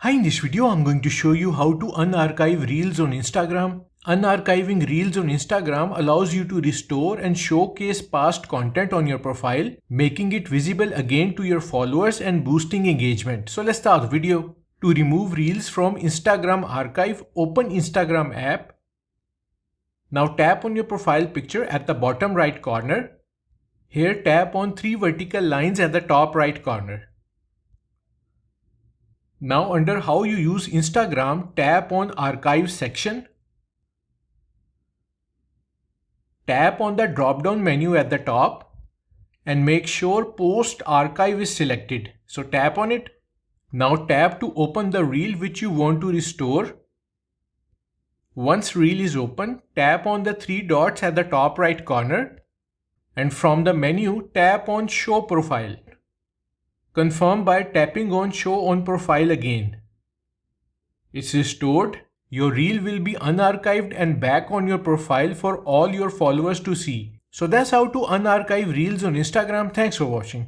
Hi, in this video I'm going to show you how to unarchive Reels on Instagram. Unarchiving Reels on Instagram allows you to restore and showcase past content on your profile, making it visible again to your followers and boosting engagement. So let's start the video. To remove Reels from Instagram archive, open Instagram app. Now tap on your profile picture at the bottom right corner. Here tap on 3 vertical lines at the top right corner. Now under how you use Instagram, tap on Archive section. Tap on the drop-down menu at the top and make sure Post Archive is selected. So tap on it. Now tap to open the reel which you want to restore. Once reel is open, tap on the 3 dots at the top right corner and from the menu tap on Show Profile. Confirm by tapping on Show on Profile again. It's restored. Your reel will be unarchived and back on your profile for all your followers to see. So that's how to unarchive Reels on Instagram. Thanks for watching.